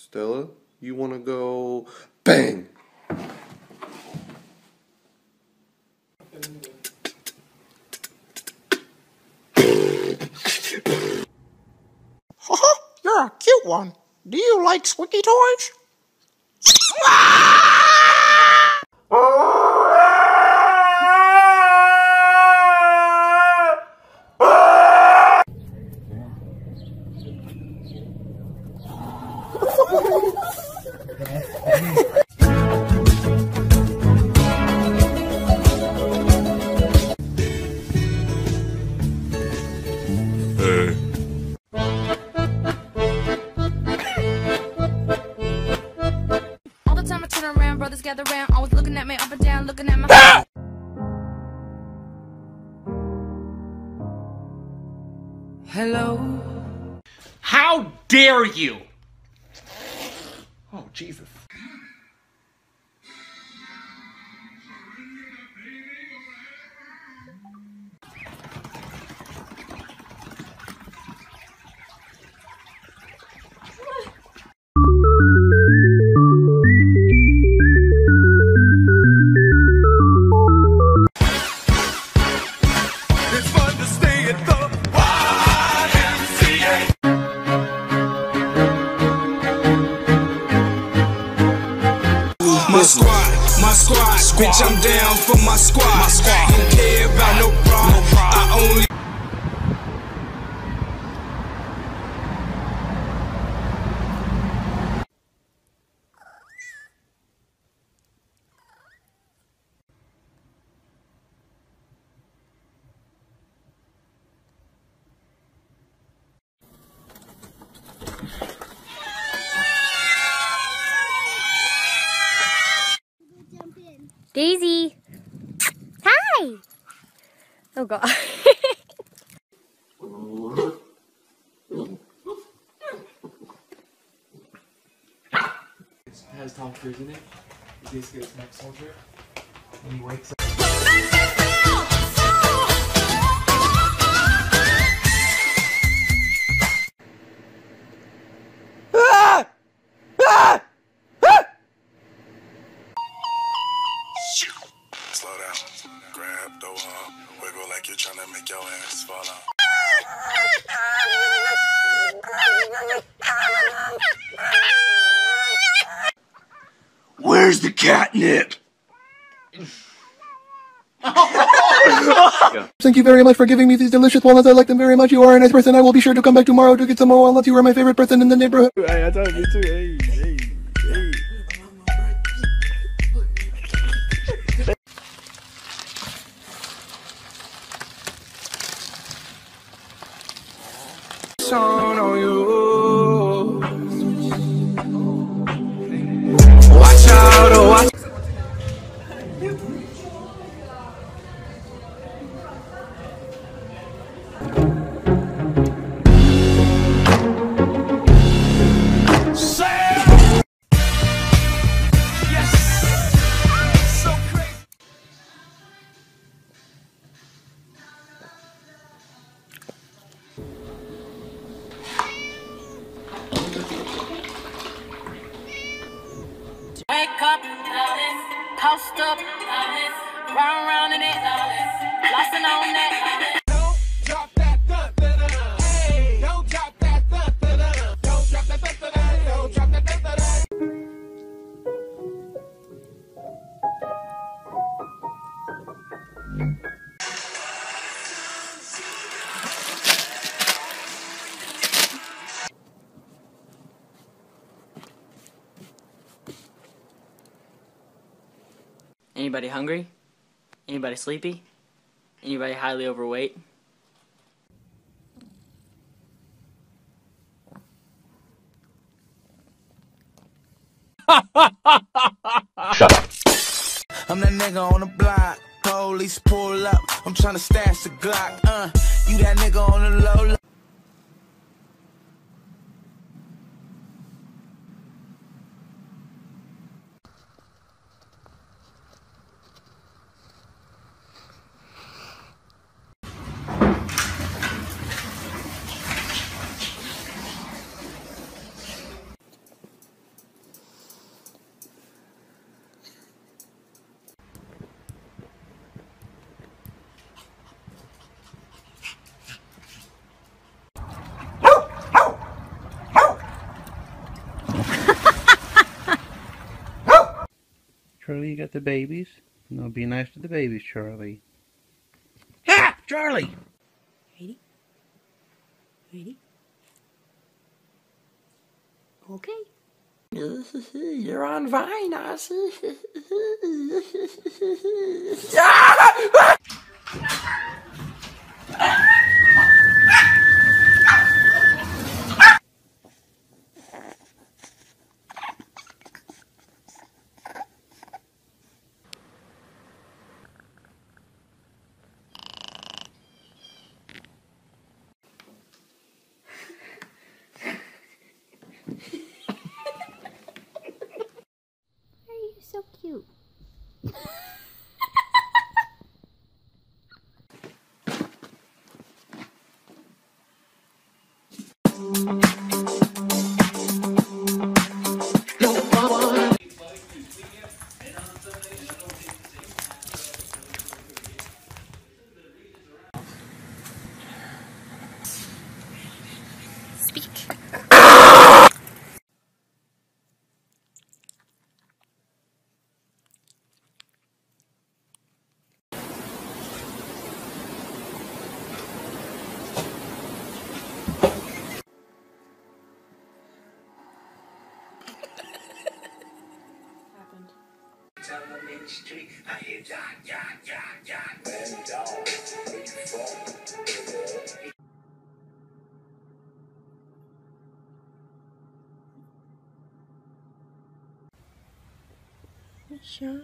Stella, you want to go bang? You're a cute one. Do you like squeaky toys? All the time I turn around, brothers gather around, always looking at me up and down, looking at my Hello. How dare you? Oh, Jesus. My squad, bitch, I'm down for my squad. Don't care about no problem. I only. Daisy! Hi! Oh god. It has Tom Cruise in it. He basically is next soldier. And he wakes up. Slow down, grab, throw up, wiggle like you're trying to make your ass fall out. Where's the catnip? Thank you very much for giving me these delicious walnuts. I like them very much. You are a nice person. I will be sure to come back tomorrow to get some more walnuts. You are my favorite person in the neighborhood. Hey, I told you too. Hey. On you. Watch out, oh, watch. Wake up, post up, round in it, flossing on that. Don't drop that, hey, don't drop that, don't drop that, don't drop that. Anybody hungry? Anybody sleepy? Anybody highly overweight? Shut up. I'm that nigga on the block. Police pull up. I'm trying to stash the Glock. You that nigga on the low. Charlie, you got the babies? No, be nice to the babies, Charlie. Ha! Charlie! Ready? Ready? Okay. You're on Vine, Ozzy. Why are you so cute? Speak. Sure.